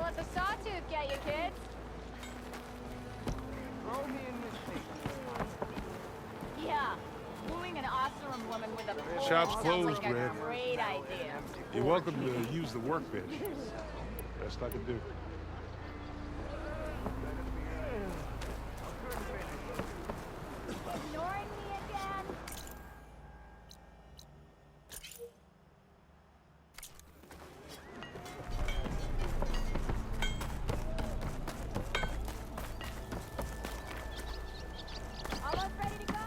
Let the sawtooth get you, kids. Throw me in this seat. Yeah, wooing an Osserum woman with a pole Shop's sounds closed, like a Red. great idea. You're welcome to use the workbench. Best I can do. Ignoring me again? Almost ready to go?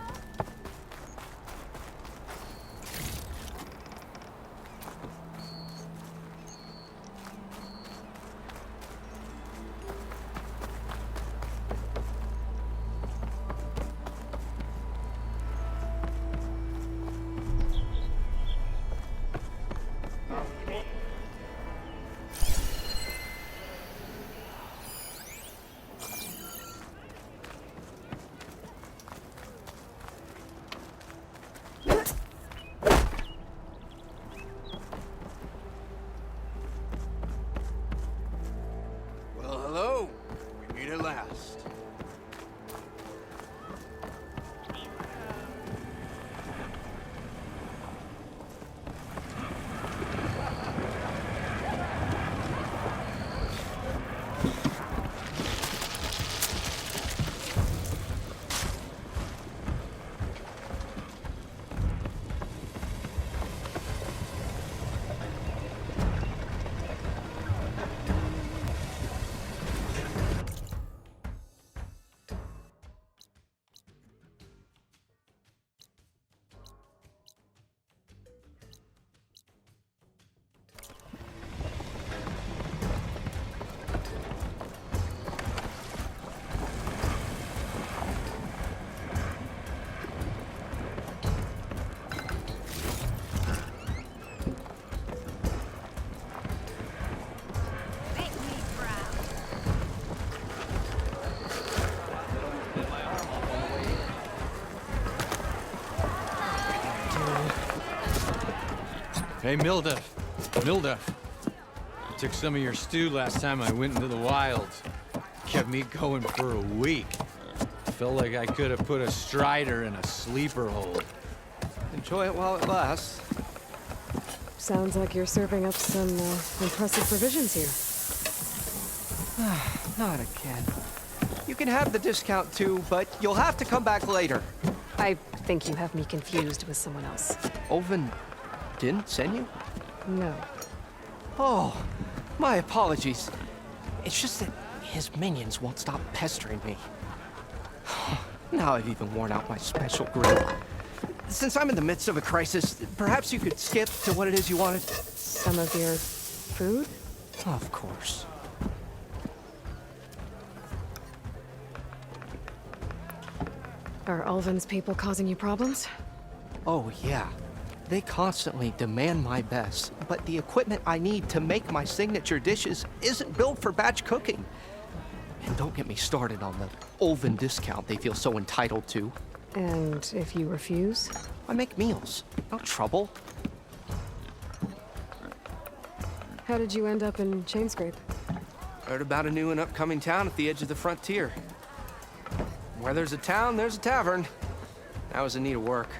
Hey, Milda. Milda. Took some of your stew last time I went into the wilds. Kept me going for a week. Felt like I could have put a strider in a sleeper hold. Enjoy it while it lasts. Sounds like you're serving up some impressive provisions here. Not again. You can have the discount too, but you'll have to come back later. I think you have me confused with someone else. Oven didn't send you? No. Oh, my apologies. It's just that his minions won't stop pestering me. Now I've even worn out my special grill. Since I'm in the midst of a crisis, perhaps you could skip to what it is you wanted? Some of your food? Of course. Are Ulvin's people causing you problems? Oh, yeah. They constantly demand my best, but the equipment I need to make my signature dishes isn't built for batch cooking. And don't get me started on the Ulvin discount they feel so entitled to. And if you refuse? I make meals. No trouble. How did you end up in Chainscrape? Heard about a new and upcoming town at the edge of the frontier. Where there's a town, there's a tavern. I was in need of work.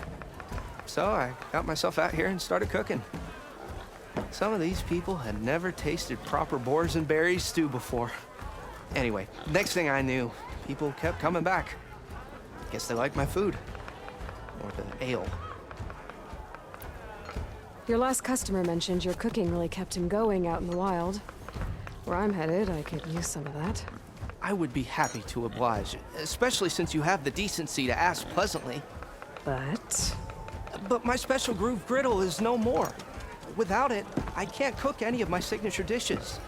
So I got myself out here and started cooking. Some of these people had never tasted proper boars and berries stew before. Anyway, next thing I knew, people kept coming back. Guess they liked my food. Or the ale. Your last customer mentioned your cooking really kept him going out in the wild. Where I'm headed, I could use some of that. I would be happy to oblige, especially since you have the decency to ask pleasantly. But my special groove griddle is no more. Without it, I can't cook any of my signature dishes.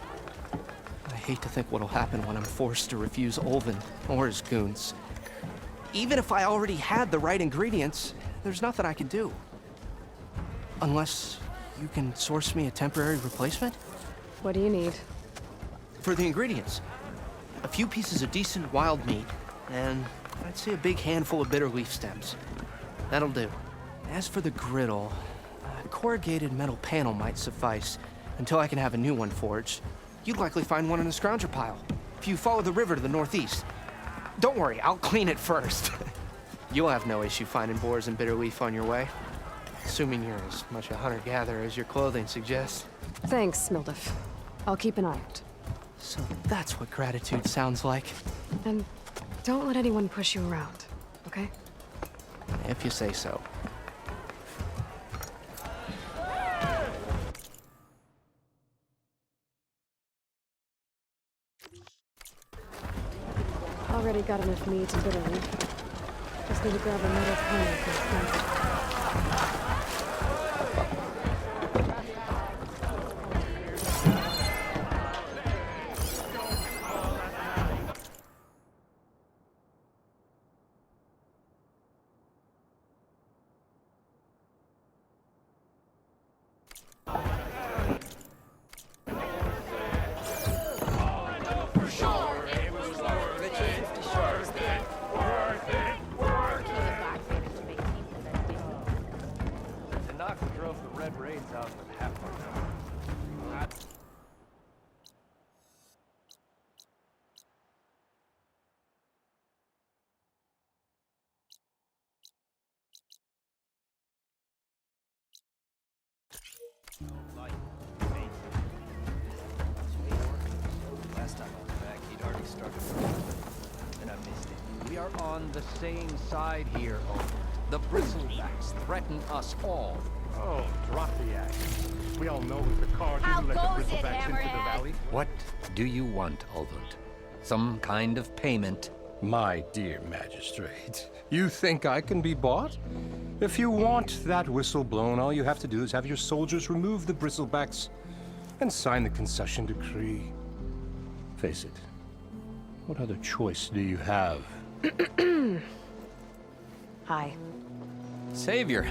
I hate to think what'll happen when I'm forced to refuse Ulvin or his goons. Even if I already had the right ingredients, there's nothing I can do. Unless you can source me a temporary replacement? What do you need? For the ingredients, a few pieces of decent wild meat, and I'd say a big handful of bitter leaf stems. That'll do. As for the griddle, a corrugated metal panel might suffice until I can have a new one forged. You'd likely find one in a scrounger pile, if you follow the river to the northeast. Don't worry, I'll clean it first. You'll have no issue finding boars and bitter leaf on your way. Assuming you're as much a hunter-gatherer as your clothing suggests. Thanks, Mildif. I'll keep an eye out. So that's what gratitude sounds like. And don't let anyone push you around, okay? If you say so. Already got enough meat and bitter leaf. Just need to grab a metal panel for the front. Last time I was back, he'd already started working, and I missed it. We are on the same side here, Owen. The bristlebacks threaten us all. Oh, drop the act. We all know that the car How didn't let the goes it, bristlebacks into the Hammerhead? valley. What do you want, Ulvund? Some kind of payment? My dear magistrate, you think I can be bought? If you want that whistle blown, all you have to do is have your soldiers remove the bristlebacks and sign the concession decree. Face it, what other choice do you have? Hi. Savior,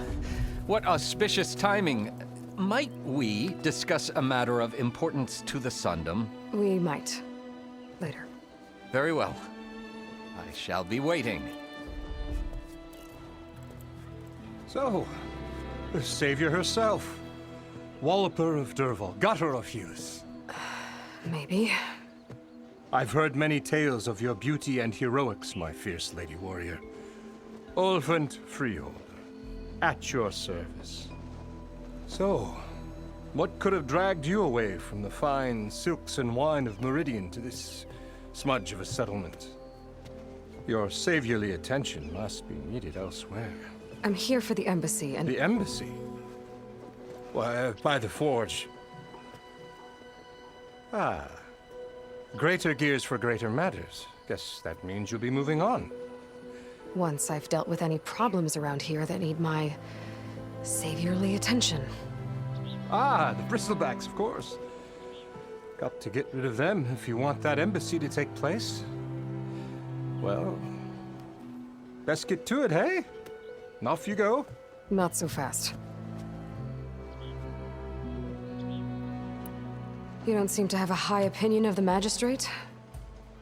what auspicious timing. Might we discuss a matter of importance to the Sundom? We might. Later. Very well. I shall be waiting. So, the savior herself. Walloper of Derval, gutter of youth. Maybe. I've heard many tales of your beauty and heroics, my fierce lady warrior. Olfant Freeholder, at your service. So, what could have dragged you away from the fine silks and wine of Meridian to this smudge of a settlement? Your saviorly attention must be needed elsewhere. I'm here for the embassy, and The embassy? Why, by the forge. Ah. Greater gears for greater matters. Guess that means you'll be moving on. once I've dealt with any problems around here that need my saviorly attention. Ah, the bristlebacks, of course. Got to get rid of them if you want that embassy to take place. Well, best get to it, hey? And off you go. Not so fast. You don't seem to have a high opinion of the magistrate?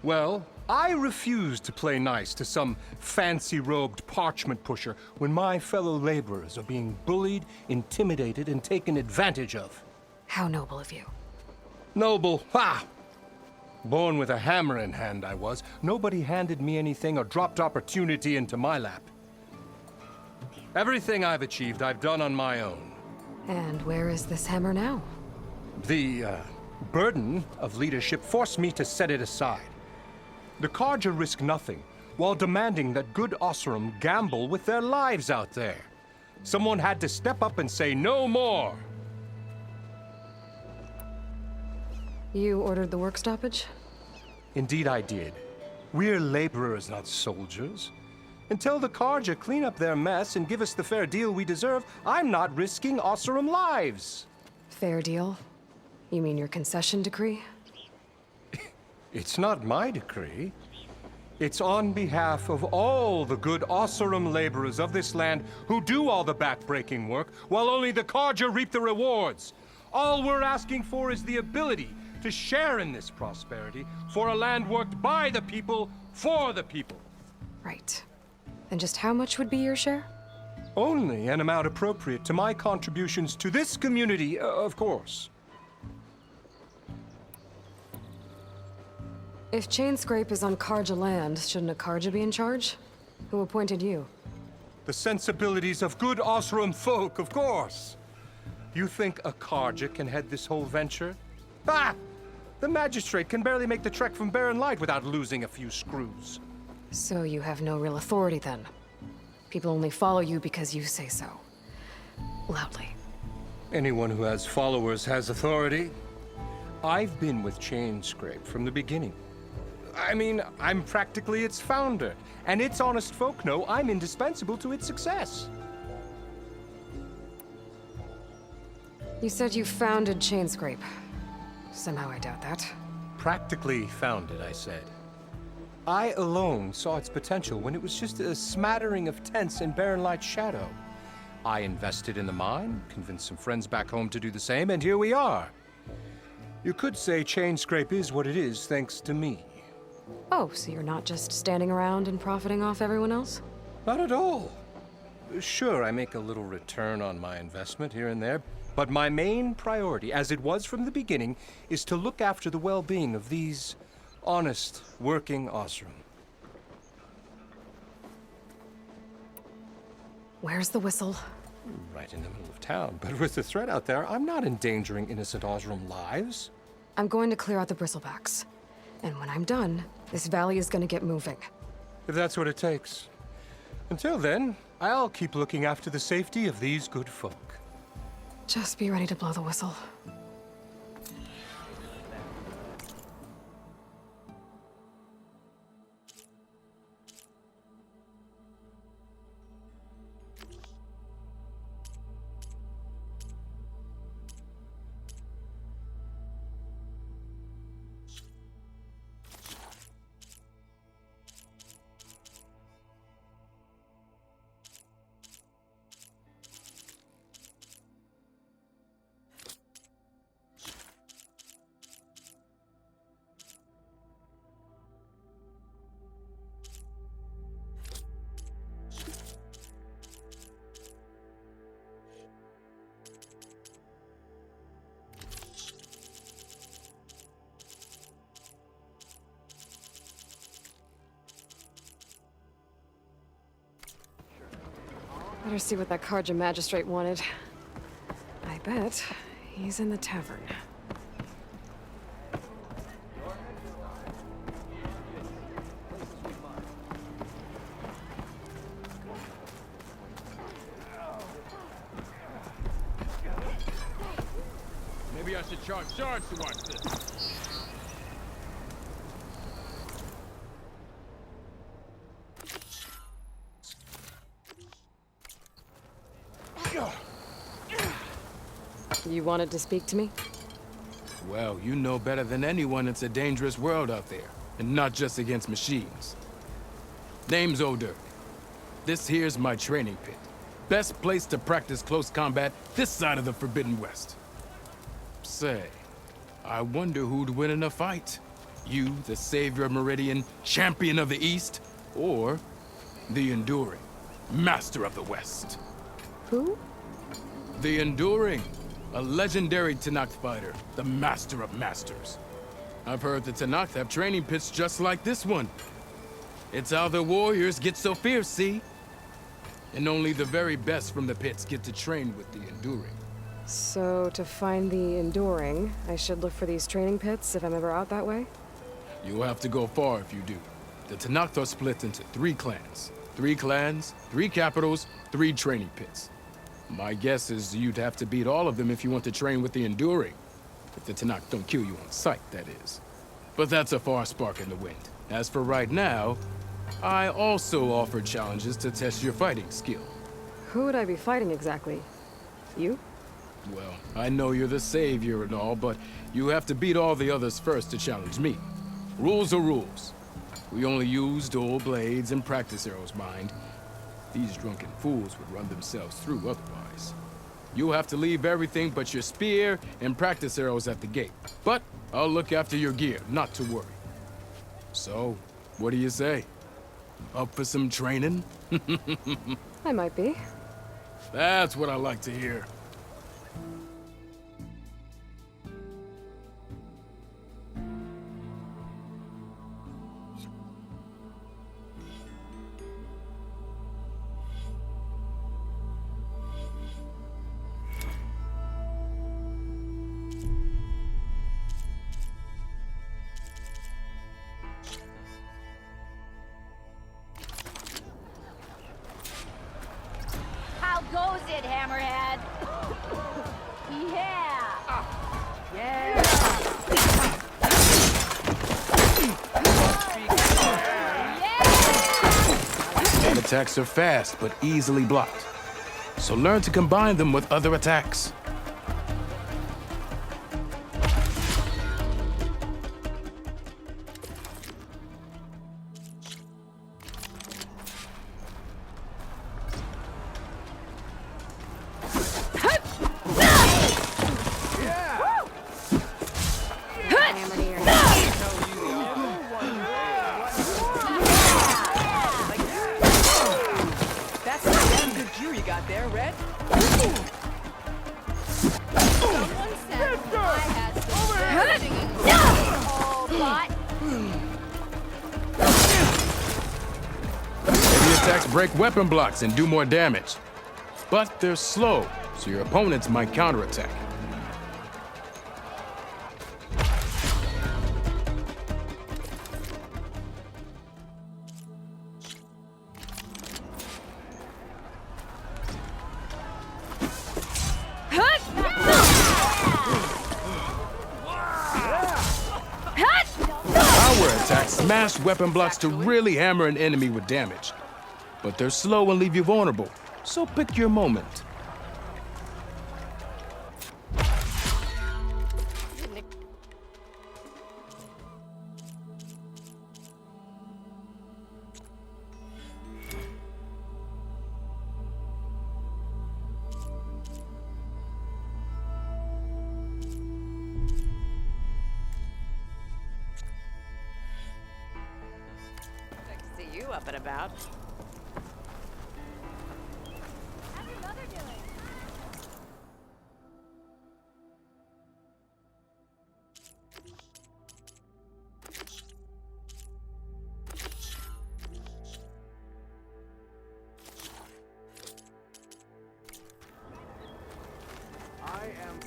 Well, I refuse to play nice to some fancy-robed parchment pusher when my fellow laborers are being bullied, intimidated, and taken advantage of. How noble of you. Noble, ha! Born with a hammer in hand, I was. Nobody handed me anything or dropped opportunity into my lap. Everything I've achieved, I've done on my own. And where is this hammer now? The burden of leadership forced me to set it aside. The Carja risk nothing, while demanding that good Osseram gamble with their lives out there. Someone had to step up and say no more. You ordered the work stoppage? Indeed I did. We're laborers, not soldiers. Until the Carja clean up their mess and give us the fair deal we deserve, I'm not risking Osseram lives. Fair deal? You mean your concession decree? It's not my decree. It's on behalf of all the good Osseram laborers of this land who do all the backbreaking work, while only the Carja reap the rewards. All we're asking for is the ability to share in this prosperity for a land worked by the people, for the people. Right. And just how much would be your share? Only an amount appropriate to my contributions to this community, of course. If Chainscrape is on Carja land, shouldn't a Carja be in charge? Who appointed you? The sensibilities of good Osseram folk, of course. You think a Carja can head this whole venture? Ah! The magistrate can barely make the trek from Barren Light without losing a few screws. So you have no real authority then? People only follow you because you say so. Loudly. Anyone who has followers has authority. I've been with Chainscrape from the beginning. I mean, I'm practically its founder, and its honest folk know I'm indispensable to its success. You said you founded Chainscrape. Somehow I doubt that. Practically founded, I said. I alone saw its potential when it was just a smattering of tents in Barren Light's shadow. I invested in the mine, convinced some friends back home to do the same, and here we are. You could say Chainscrape is what it is thanks to me. Oh, so you're not just standing around and profiting off everyone else? Not at all. Sure, I make a little return on my investment here and there, but my main priority, as it was from the beginning, is to look after the well-being of these honest, working Osseram. Where's the whistle? Right in the middle of town, but with the threat out there, I'm not endangering innocent Osseram lives. I'm going to clear out the bristlebacks. And when I'm done, this valley is gonna get moving. If that's what it takes. Until then, I'll keep looking after the safety of these good folk. Just be ready to blow the whistle. Better see what that Karja magistrate wanted. I bet he's in the tavern. Maybe I should charge to watch this. You wanted to speak to me? Well, you know better than anyone it's a dangerous world out there, and not just against machines. Name's O'Dirk. This here's my training pit. Best place to practice close combat this side of the Forbidden West. Say, I wonder who'd win in a fight. You, the savior of Meridian, champion of the East, or the Enduring, master of the West. Who? The Enduring, a legendary Tenakth fighter, the master of masters. I've heard the Tenakth have training pits just like this one. It's how the warriors get so fierce, see? And only the very best from the pits get to train with the Enduring. So, to find the Enduring, I should look for these training pits if I'm ever out that way? You'll have to go far if you do. The Tenakth are split into 3 clans. 3 clans, 3 capitals, 3 training pits. My guess is you'd have to beat all of them if you want to train with the Enduring. If the Tenakth don't kill you on sight, that is. But that's a far spark in the wind. As for right now, I also offer challenges to test your fighting skill. Who would I be fighting exactly? You? Well, I know you're the savior and all, but you have to beat all the others first to challenge me. Rules are rules. We only use dual blades and practice arrows, mind. These drunken fools would run themselves through otherwise. You'll have to leave everything but your spear and practice arrows at the gate. But I'll look after your gear, not to worry. So, what do you say? Up for some training? I might be. That's what I like to hear. How goes it, Hammerhead? Yeah! Yeah! And attacks are fast, but easily blocked. So learn to combine them with other attacks. That's some damn good gear you got there, Red. Someone said I had some singing oh, bot. Heavy attacks break weapon blocks and do more damage. But they're slow, so your opponents might counterattack. Power attacks smash weapon blocks to really hammer an enemy with damage. But they're slow and leave you vulnerable, so pick your moment. See you up and about. How's your mother doing? am...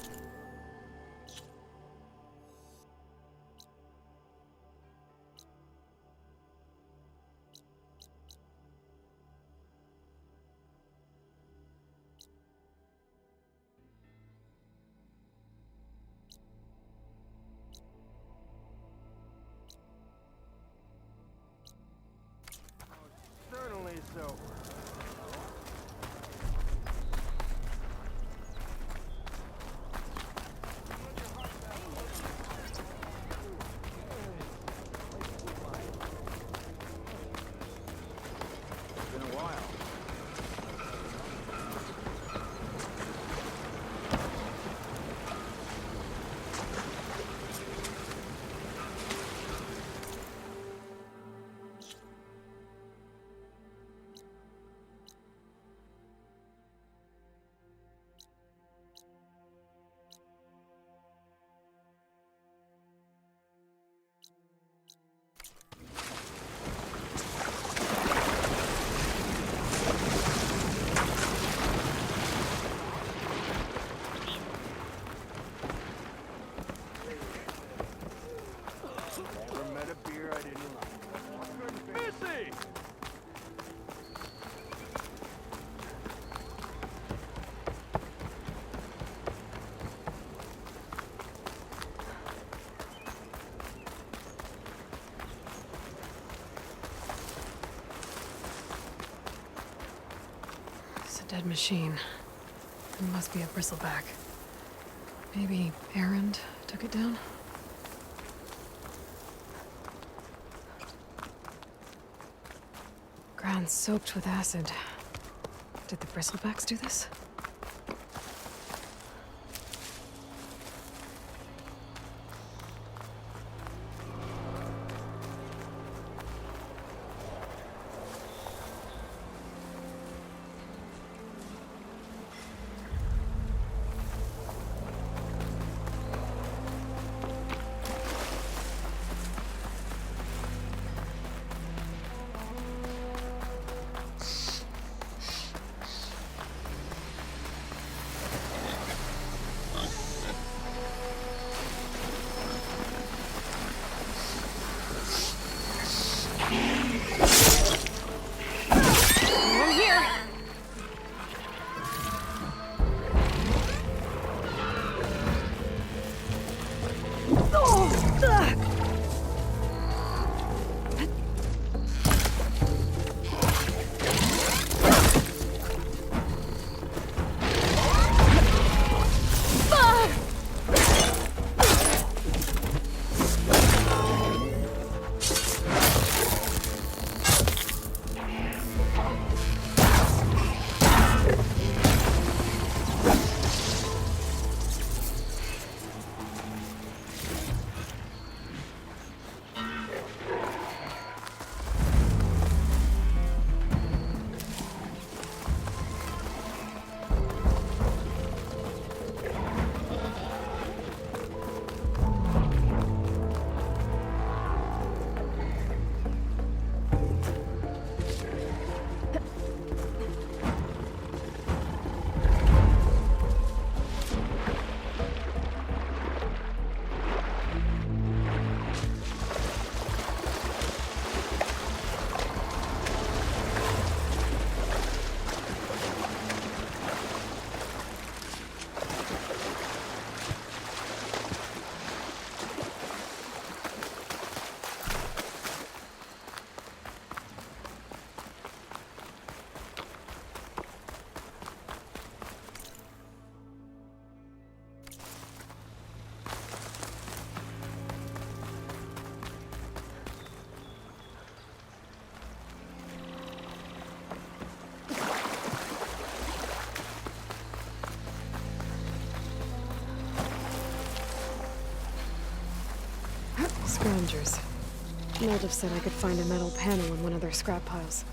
Certainly so. Been a while. Never met a beer I didn't like. Missy! It's a dead machine. It must be a bristleback. Maybe Errand took it down? Ground soaked with acid. Did the bristlebacks do this? Scavengers. Moldiv said I could find a metal panel in one of their scrap piles.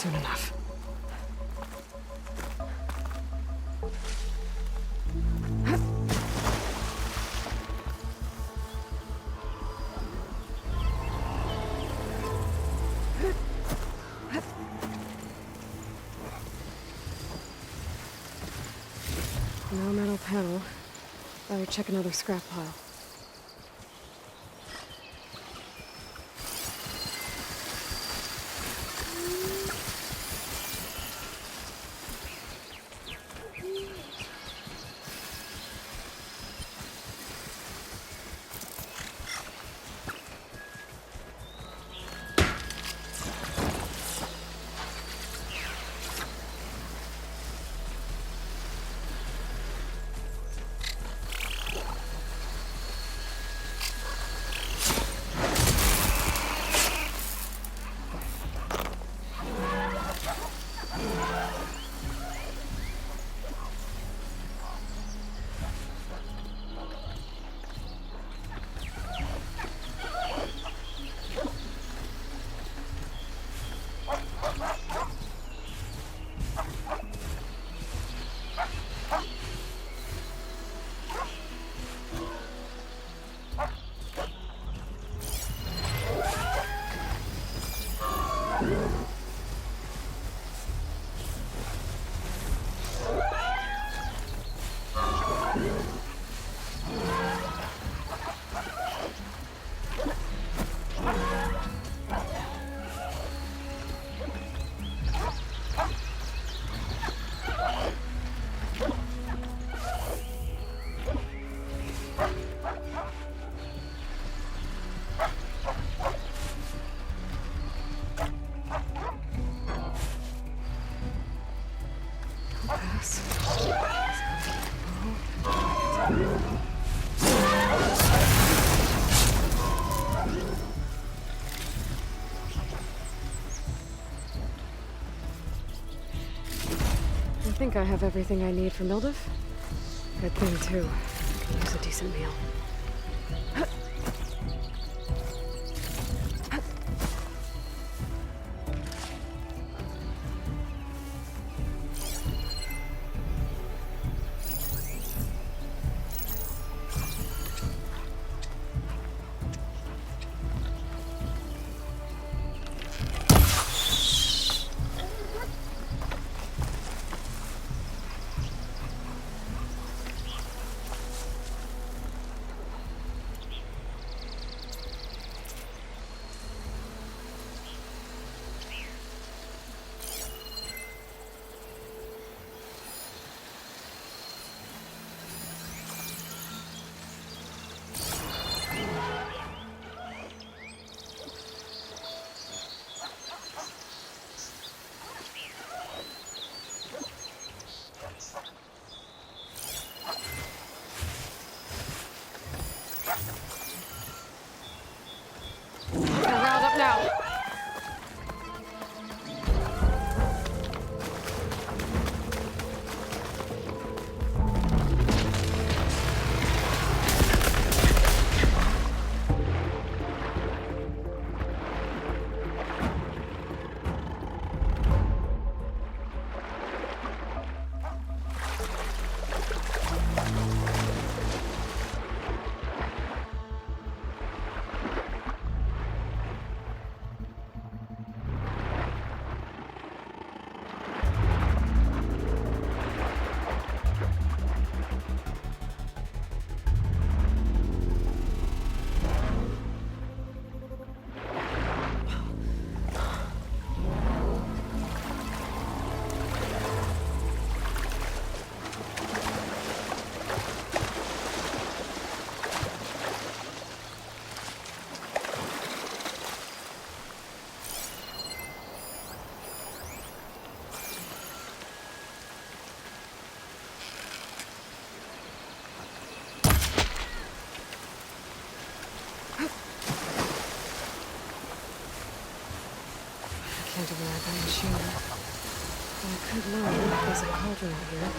soon enough. No metal panel. Better check another scrap pile. I think I have everything I need for Mildef. Good thing, too. I can use a decent meal. Can't override that machine. But I could learn if there's a cauldron out here.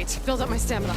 Great. Build up my stamina.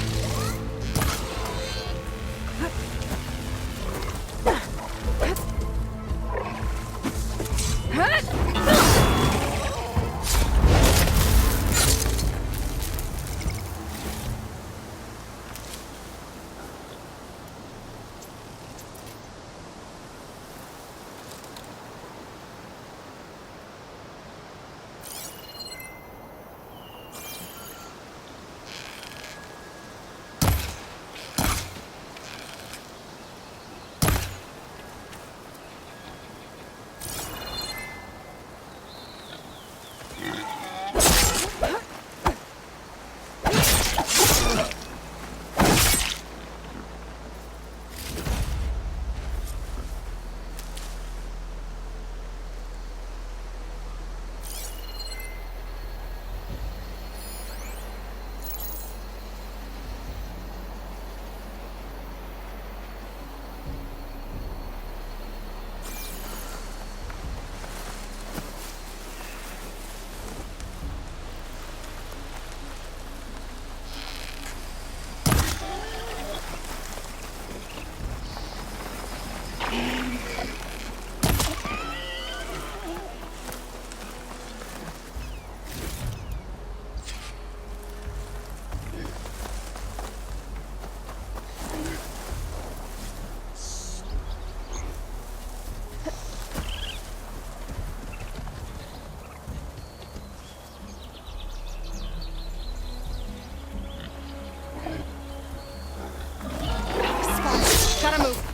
Gotta move.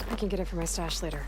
I can get it from my stash later.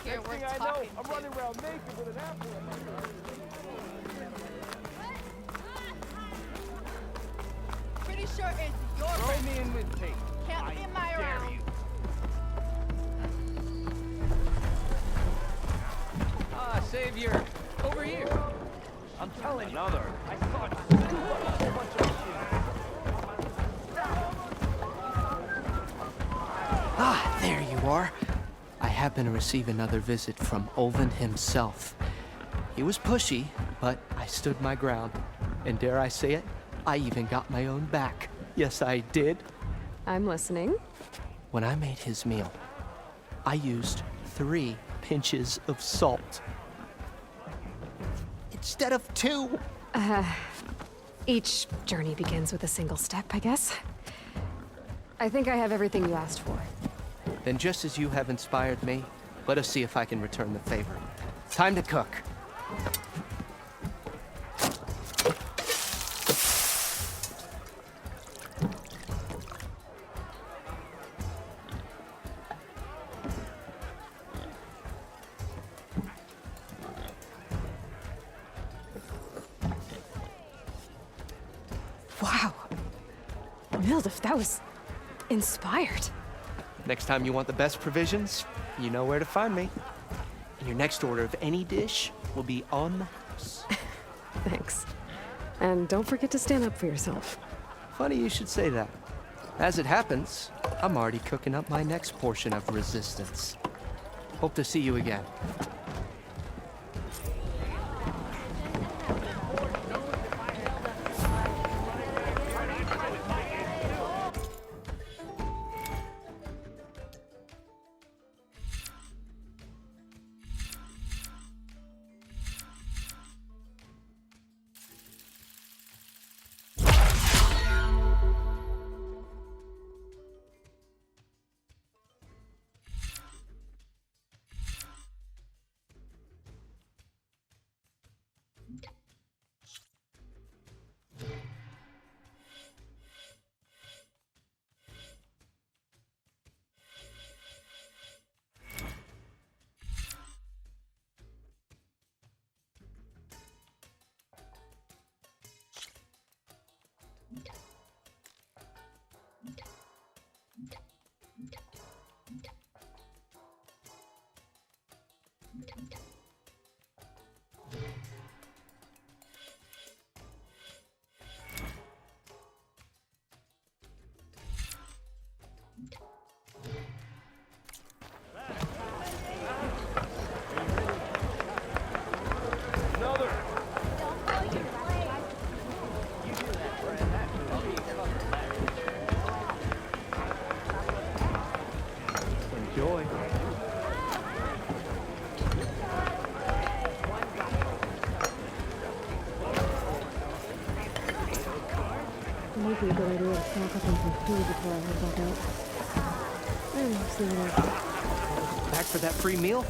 here worth talking to. around naked with an apple in my mouth. Pretty sure it's your Throw birthday. me in with Tate. Can't be in my round. Ah, Savior, over here. I'm telling you. Another. I saw it. A bunch of Ah, there you are. I happen to receive another visit from Olvin himself. He was pushy, but I stood my ground. And dare I say it, I even got my own back. Yes, I did. I'm listening. When I made his meal, I used 3 pinches of salt. Instead of 2. Each journey begins with a single step, I guess. I think I have everything you asked for. Then just as you have inspired me, let us see if I can return the favor. Time to cook. Wow. Mildef, that was inspired. Next time you want the best provisions, you know where to find me. And your next order of any dish will be on the house. Thanks. And don't forget to stand up for yourself. Funny you should say that. As it happens, I'm already cooking up my next portion of resistance. Hope to see you again. Enjoy. It might be a good idea to stock up on some food before I head back out. See what else. Back for that free meal?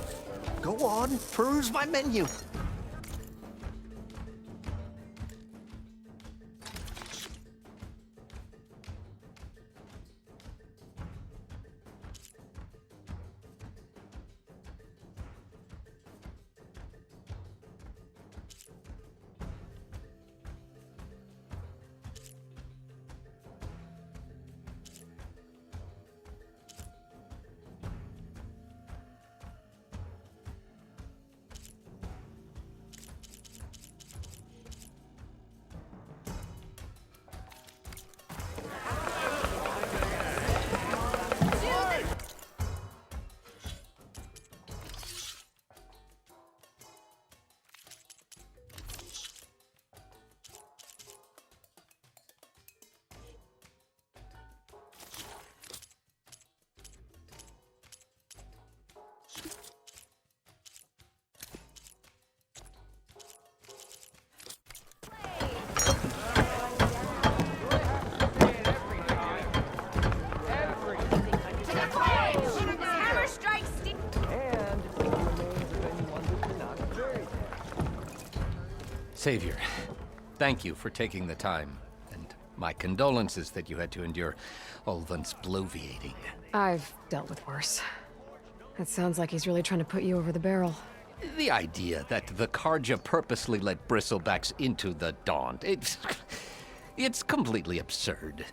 Go on, peruse my menu. Savior, thank you for taking the time, and my condolences that you had to endure Olvan's bloviating. I've dealt with worse. That sounds like he's really trying to put you over the barrel. The idea that the Karja purposely let bristlebacks into the Daunt, it's completely absurd.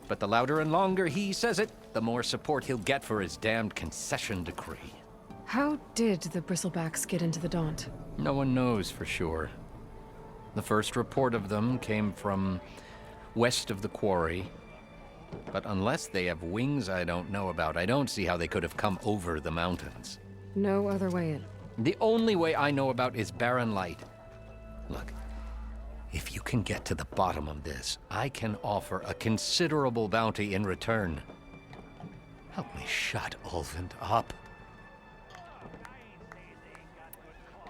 But the louder and longer he says it, the more support he'll get for his damned concession decree. How did the bristlebacks get into the Daunt? No one knows for sure. The first report of them came from west of the quarry. But unless they have wings I don't know about, I don't see how they could have come over the mountains. No other way in. The only way I know about is barren light. Look, if you can get to the bottom of this, I can offer a considerable bounty in return. Help me shut Ulvund up.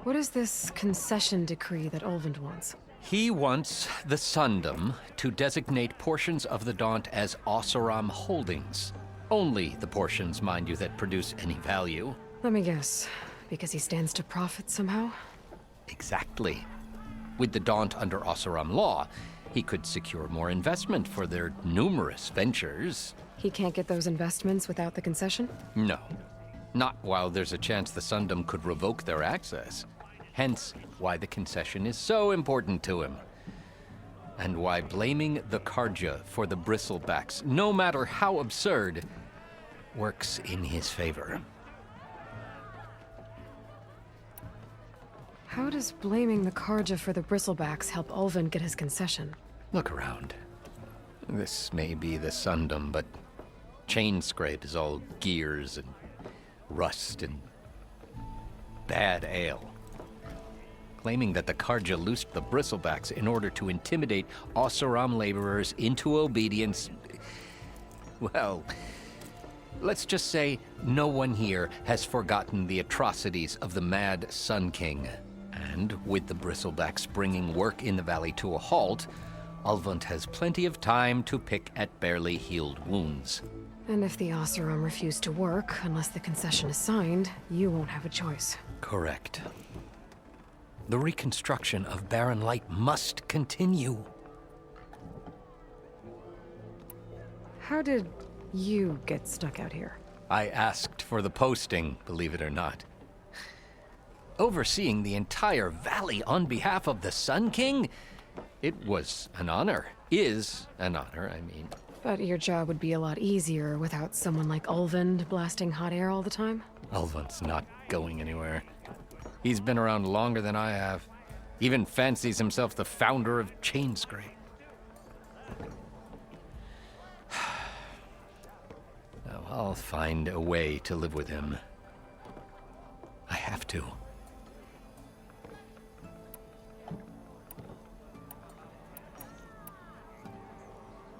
What is this concession decree that Ulvund wants? He wants the Sundom to designate portions of the Daunt as Oseram holdings. Only the portions, mind you, that produce any value. Let me guess. Because he stands to profit somehow? Exactly. With the Daunt under Oseram law, he could secure more investment for their numerous ventures. He can't get those investments without the concession? No. Not while there's a chance the Sundom could revoke their access. Hence, why the concession is so important to him. And why blaming the Karja for the bristlebacks, no matter how absurd, works in his favor. How does blaming the Karja for the bristlebacks help Ulvund get his concession? Look around. This may be the Sundom, but Chainscrape is all gears and rust and bad ale. Claiming that the Karja loosed the bristlebacks in order to intimidate Oseram laborers into obedience. Well, let's just say no one here has forgotten the atrocities of the Mad Sun King. And with the bristlebacks bringing work in the valley to a halt, Ulvund has plenty of time to pick at barely healed wounds. And if the Oseram refuse to work, unless the concession is signed, you won't have a choice. Correct. The reconstruction of Barren Light must continue. How did you get stuck out here? I asked for the posting, believe it or not. Overseeing the entire valley on behalf of the Sun King? It was an honor. Is an honor, I mean. But your job would be a lot easier without someone like Ulvund blasting hot air all the time? Ulvund's not going anywhere. He's been around longer than I have. Even fancies himself the founder of Chainscrape. Now, I'll find a way to live with him. I have to.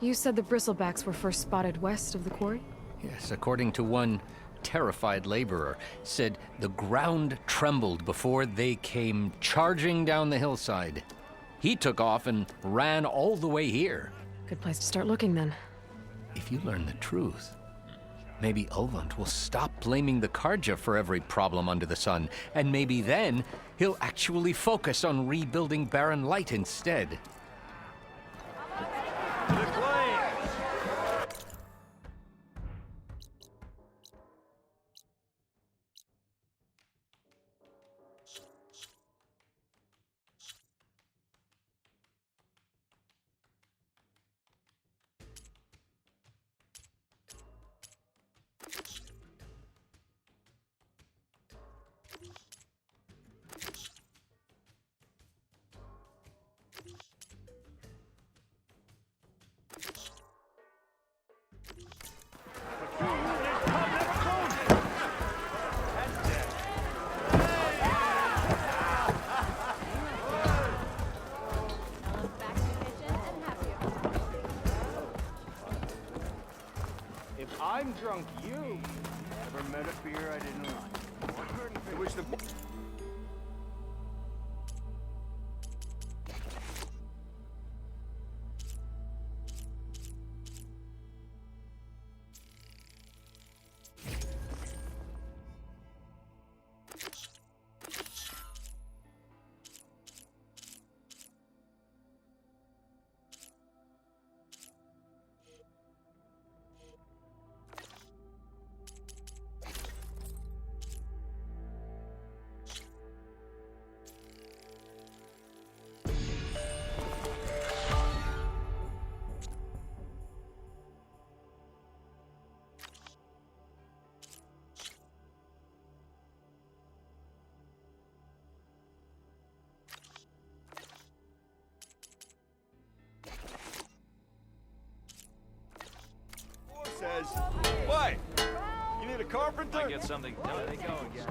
You said the bristlebacks were first spotted west of the quarry? Yes, according to one terrified laborer, said the ground trembled before they came charging down the hillside. He took off and ran all the way here. Good place to start looking, then. If you learn the truth, maybe Ulvund will stop blaming the Karja for every problem under the sun, and maybe then he'll actually focus on rebuilding Barren Light instead. carpenter? I get something done. They go again.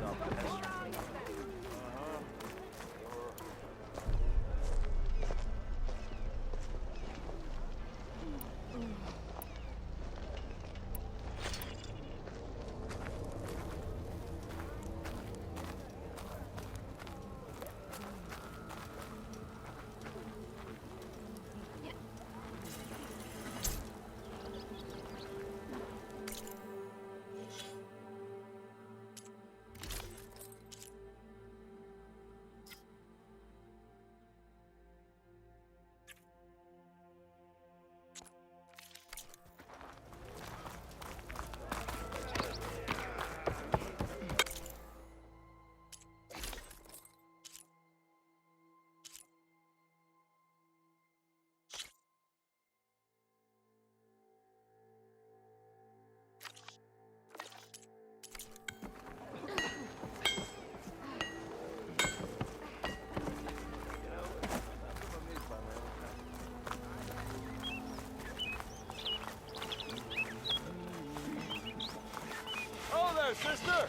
Sister!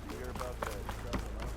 You hear about that trouble, huh?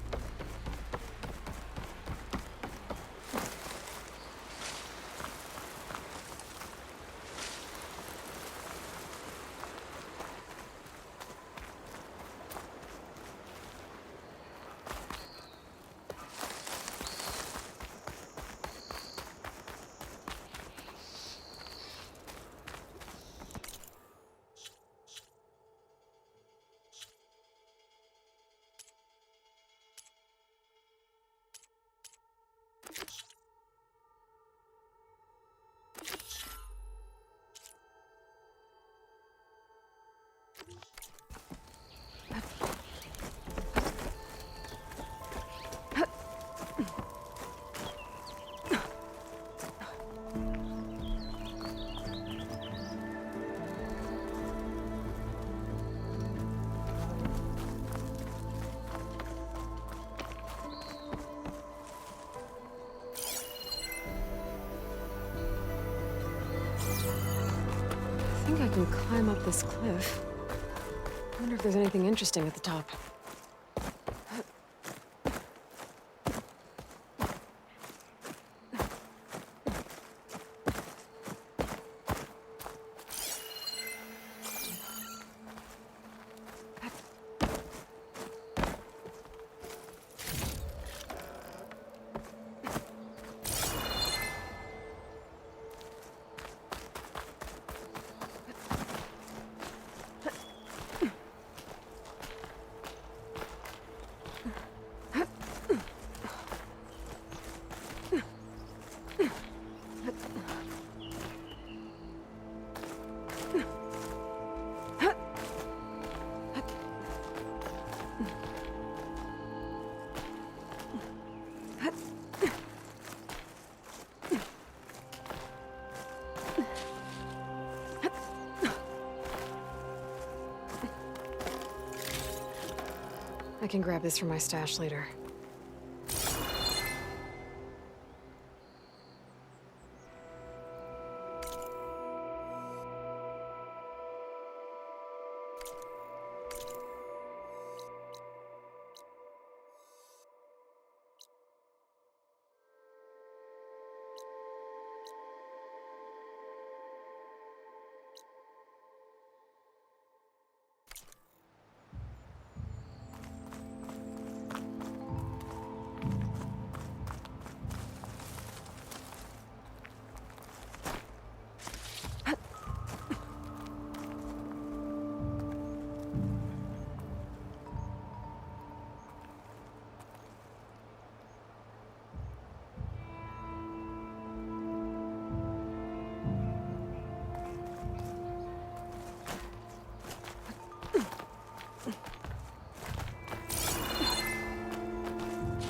I think I can climb up this cliff. I wonder if there's anything interesting at the top. I can grab this from my stash later.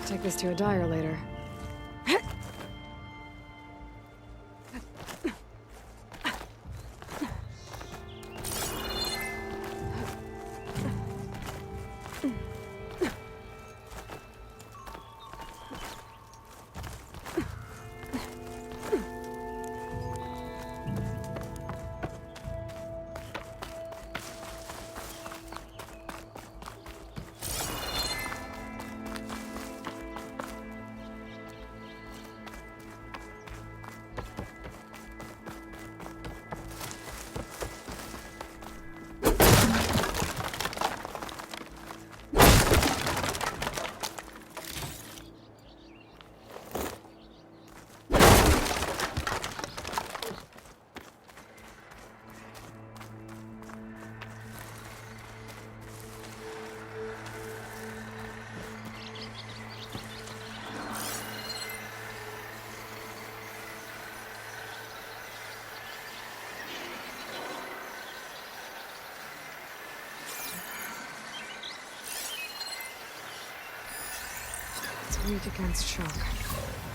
Take this to a dyer later. Read against shock.